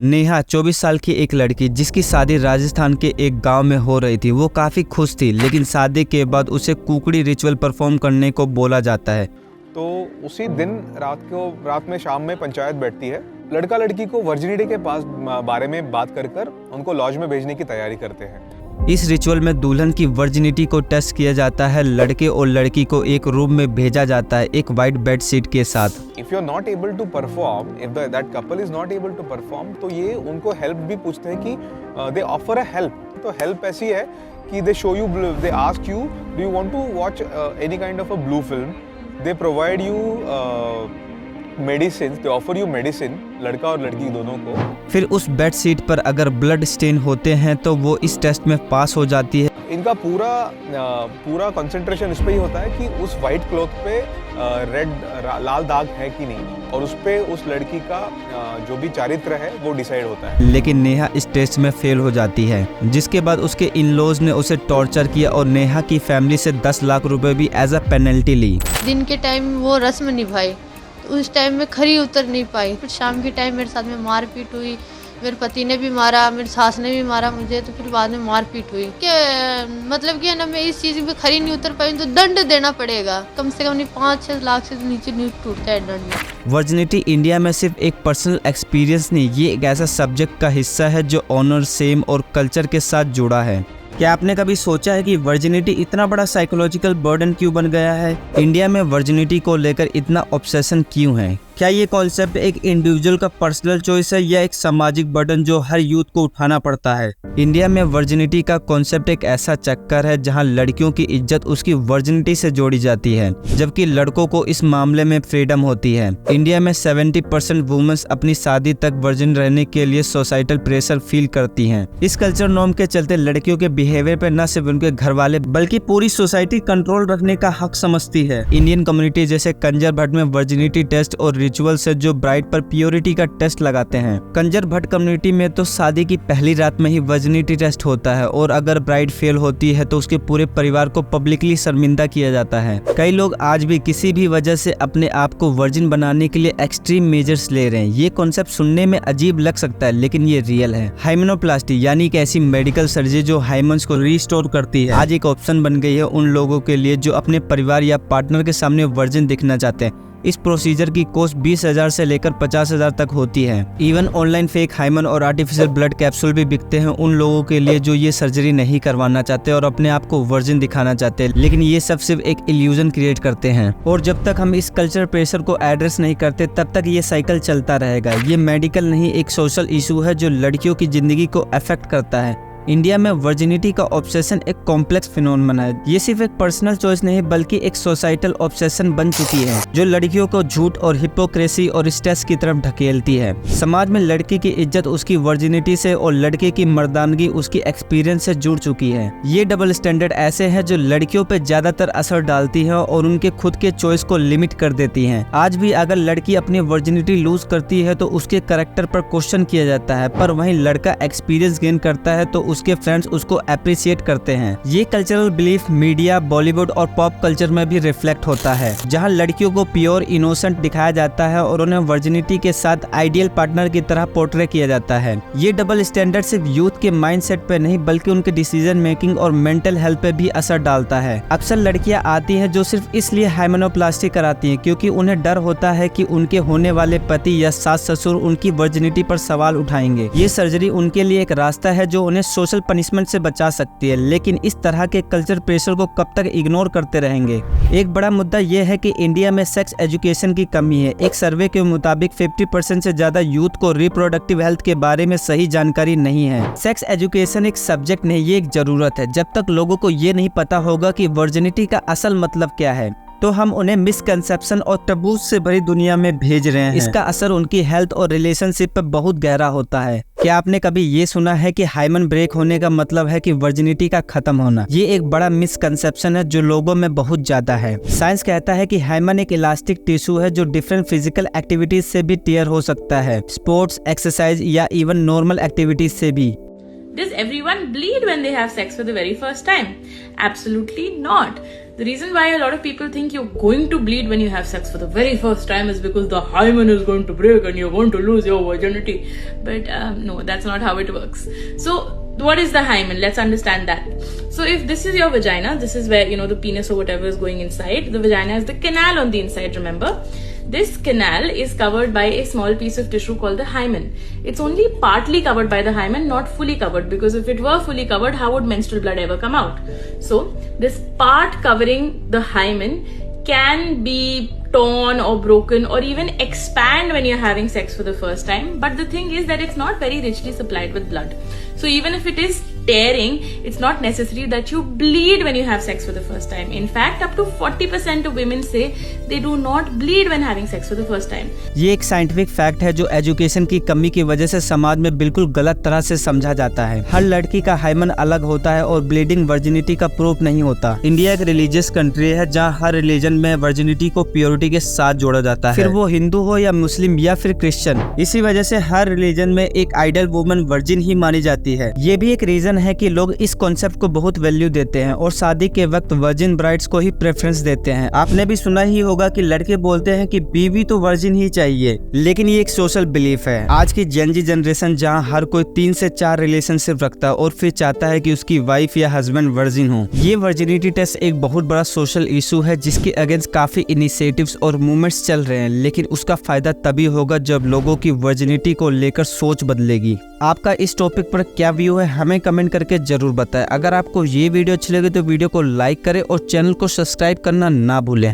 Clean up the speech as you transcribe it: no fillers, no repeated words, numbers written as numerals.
नेहा 24 साल की एक लड़की जिसकी शादी राजस्थान के एक गांव में हो रही थी। वो काफ़ी खुश थी, लेकिन शादी के बाद उसे कुकड़ी रिचुअल परफॉर्म करने को बोला जाता है। तो उसी दिन रात में शाम में पंचायत बैठती है। लड़का लड़की को वर्जिनिटी के पास बारे में बात कर उनको लॉज में भेजने की तैयारी करते हैं। इस रिचुअल में दुल्हन की वर्जिनिटी को टेस्ट किया जाता है। लड़के और लड़की को एक रूम में भेजा जाता है एक वाइट बेड शीट के साथ। If you are not able to perform, if that couple is not able to perform, तो ये उनको हेल्प भी पूछते हैं कि दे ऑफर अ हेल्प। तो हेल्प ऐसी है कि they show you, they ask you do you want to watch any kind of a blue film. They provide you medicine, they offer you medicine, लड़का और लड़की दोनों को। फिर उस बेड शीट पर अगर ब्लड स्टेन होते हैं तो वो इस टेस्ट में पास हो जाती है। इनका पूरा कंसंट्रेशन इस पे ही होता है कि उस वाइट क्लॉथ पे लाल दाग है कि नहीं, और उस पे उस लड़की का जो भी चारित्र है वो डिसाइड होता है। लेकिन नेहा इस टेस्ट में फेल हो जाती है, जिसके बाद उसके इन लॉज ने उसे टॉर्चर किया और नेहा की फैमिली से 10 लाख रुपए भी एज अ पेनल्टी ली। दिन के टाइम वो रस्म निभाई, उस टाइम में खरी उतर नहीं पाई। फिर शाम के टाइम मेरे साथ में मारपीट हुई, मेरे पति ने भी मारा, मेरी सास ने भी मारा मुझे। तो फिर बाद में मारपीट हुई कि मतलब कि ना मैं इस चीज़ में खरी नहीं उतर पाई तो दंड देना पड़ेगा। कम से कम नहीं 5-6 लाख से नीचे नहीं टूटता है दंड। वर्जिनिटी इंडिया में सिर्फ एक पर्सनल एक्सपीरियंस नहीं, ये एक ऐसा सब्जेक्ट का हिस्सा है जो ऑनर, सेम और कल्चर के साथ जुड़ा है। क्या आपने कभी सोचा है कि वर्जिनिटी इतना बड़ा साइकोलॉजिकल बर्डन क्यों बन गया है? इंडिया में वर्जिनिटी को लेकर इतना ऑब्सेशन क्यों है? क्या ये कॉन्सेप्ट एक इंडिविजुअल का पर्सनल चॉइस है या एक सामाजिक बर्डन जो हर यूथ को उठाना पड़ता है? इंडिया में वर्जिनिटी का कॉन्सेप्ट एक ऐसा चक्कर है जहां लड़कियों की इज्जत उसकी वर्जिनिटी से जोड़ी जाती है, जबकि लड़कों को इस मामले में फ्रीडम होती है। इंडिया में 70% वुमेन्स अपनी शादी तक वर्जिन रहने के लिए सोसाइटल प्रेशर फील करती हैं। इस कल्चर नॉर्म के चलते लड़कियों के बिहेवियर पर न सिर्फ उनके घर वाले बल्कि पूरी सोसाइटी कंट्रोल रखने का हक समझती है। इंडियन कम्युनिटी जैसे कंजर भट्ट में वर्जिनिटी टेस्ट और रिचुअल से जो ब्राइड पर प्योरिटी का टेस्ट लगाते हैं। कंजर भट्ट कम्युनिटी में तो शादी की पहली रात में ही वर्जिनिटी टेस्ट होता है और अगर ब्राइड फेल होती है तो उसके पूरे परिवार को पब्लिकली शर्मिंदा किया जाता है। कई लोग आज भी किसी भी वजह से अपने आप को वर्जिन बनाने के लिए एक्सट्रीम मेजर्स ले रहे हैं। ये कॉन्सेप्ट सुनने में अजीब लग सकता है, लेकिन ये रियल है। हाइमेनोप्लास्टी यानी एक ऐसी मेडिकल सर्जरी जो हाइमन्स को रिस्टोर करती है, आज एक ऑप्शन बन गई है उन लोगों के लिए जो अपने परिवार या पार्टनर के सामने वर्जिन दिखना चाहते हैं। इस प्रोसीजर की कॉस्ट 20,000 से लेकर 50,000 तक होती है। इवन ऑनलाइन फेक हाइमन और आर्टिफिशियल ब्लड कैप्सूल भी बिकते हैं उन लोगों के लिए जो ये सर्जरी नहीं करवाना चाहते और अपने आप को वर्जिन दिखाना चाहते हैं, लेकिन ये सब सिर्फ एक इल्यूजन क्रिएट करते हैं। और जब तक हम इस कल्चर प्रेशर को एड्रेस नहीं करते तब तक ये साइकिल चलता रहेगा। ये मेडिकल नहीं, एक सोशल इशू है जो लड़कियों की जिंदगी को अफेक्ट करता है। इंडिया में वर्जिनिटी का ऑब्सेशन एक कॉम्प्लेक्स फिनोमेना है। ये सिर्फ एक पर्सनल चॉइस नहीं बल्कि एक सोसाइटल ऑब्सेशन बन चुकी है जो लड़कियों को झूठ और हिपोक्रेसी और स्ट्रेस की तरफ ढकेलती है। समाज में लड़की की इज्जत उसकी वर्जिनिटी से और लड़के की मर्दानगी उसकी एक्सपीरियंस से जुड़ चुकी है। ये डबल स्टैंडर्ड ऐसे हैं जो लड़कियों पे ज्यादातर असर डालती है और उनके खुद के चॉइस को लिमिट कर देती है। आज भी अगर लड़की अपनी वर्जिनिटी लूज करती है तो उसके कैरेक्टर पर क्वेश्चन किया जाता है, पर वहीं लड़का एक्सपीरियंस गेन करता है तो उसके फ्रेंड्स उसको अप्रिशिएट करते हैं। ये कल्चरल बिलीफ मीडिया, बॉलीवुड और पॉप कल्चर में भी रिफ्लेक्ट होता है, जहां लड़कियों को प्योर इनोसेंट दिखाया जाता है और उन्हें वर्जिनिटी के साथ आइडियल पार्टनर की तरह पोर्ट्रे किया जाता है। ये डबल स्टैंडर्ड सिर्फ यूथ के माइंडसेट पे नहीं बल्कि उनके डिसीजन मेकिंग और मेंटल हेल्थ पे भी असर डालता है। अक्सर लड़कियां आती हैं जो सिर्फ इसलिए हाइमेनोप्लास्टी कराती हैं क्योंकि उन्हें डर होता है कि उनके होने वाले पति या सास ससुर उनकी वर्जिनिटी पर सवाल उठाएंगे। ये सर्जरी उनके लिए एक रास्ता है जो उन्हें सोशल पनिशमेंट से बचा सकती है, लेकिन इस तरह के कल्चर प्रेशर को कब तक इग्नोर करते रहेंगे? एक बड़ा मुद्दा यह है कि इंडिया में सेक्स एजुकेशन की कमी है। एक सर्वे के मुताबिक 50% से ज्यादा यूथ को रिप्रोडक्टिव हेल्थ के बारे में सही जानकारी नहीं है। सेक्स एजुकेशन एक सब्जेक्ट नहीं, ये एक जरूरत है। जब तक लोगों को ये नहीं पता होगा कि वर्जिनिटी का असल मतलब क्या है तो हम उन्हें मिसकंसेप्शन और टबूज से भरी दुनिया में भेज रहे हैं। इसका असर उनकी हेल्थ और रिलेशनशिप पर बहुत गहरा होता है। क्या आपने कभी ये सुना है कि हाइमन ब्रेक होने का मतलब है कि वर्जिनिटी का खत्म होना? ये एक बड़ा मिसकंसेप्शन है जो लोगों में बहुत ज्यादा है। साइंस कहता है कि हाइमन एक इलास्टिक टिश्यू है जो डिफरेंट फिजिकल एक्टिविटीज से भी टियर हो सकता है, स्पोर्ट्स, एक्सरसाइज या इवन नॉर्मल एक्टिविटीज से भी। Does everyone bleed when they have sex for the very first time? Absolutely not. The reason why a lot of people think you're going to bleed when you have sex for the very first time is because the hymen is going to break and you're going to lose your virginity. But no, that's not how it works. So what is the hymen? Let's understand that. So if this is your vagina, this is where, you know, the penis or whatever is going inside. The vagina is the canal on the inside, remember? This canal is covered by a small piece of tissue called the hymen. It's only partly covered by the hymen, not fully covered, because if it were fully covered, how would menstrual blood ever come out? So this part covering the hymen can be torn or broken or even expand when you're having sex for the first time. But the thing is that it's not very richly supplied with blood. So even if it is tearing, it's not necessary that you bleed when you have sex for the first time. In fact, up to 40% of women say they do not bleed when having sex for the first time. ये एक scientific fact है जो education की कमी की वजह से समाज में बिल्कुल गलत तरह से समझा जाता है। हर लड़की का हाइमन अलग होता है और ब्लीडिंग वर्जिनिटी का प्रूफ नहीं होता। इंडिया एक रिलीजियस कंट्री है जहाँ हर रिलीजन में वर्जिनिटी को प्योरिटी के साथ जोड़ा जाता है, फिर वो हिंदू हो या मुस्लिम या फिर क्रिश्चियन। इसी वजह से हर रिलीजन में एक आइडल वुमन वर्जिन ही मानी जाती है। ये भी एक रीजन है कि लोग इस कॉन्सेप्ट को बहुत वैल्यू देते हैं और शादी के वक्त वर्जिन ब्राइड्स को ही प्रेफरेंस देते हैं। आपने भी सुना ही होगा कि लड़के बोलते हैं कि बीवी तो वर्जिन ही चाहिए, लेकिन ये एक सोशल बिलीफ है। आज की जेनजी जनरेशन जहां हर कोई 3 से 4 रिलेशनशिप रखता है और फिर चाहता है कि उसकी वाइफ या हस्बैंड वर्जिन हो। ये वर्जिनिटी टेस्ट एक बहुत बड़ा सोशल इशू है जिसके अगेंस्ट काफी इनिशिएटिव्स और मूवमेंट्स चल रहे हैं, लेकिन उसका फायदा तभी होगा जब लोगों की वर्जिनिटी को लेकर सोच बदलेगी। आपका इस टॉपिक पर क्या व्यू है हमें कमेंट करके जरूर बताएं। अगर आपको ये वीडियो अच्छी लगे तो वीडियो को लाइक करें और चैनल को सब्सक्राइब करना ना भूलें।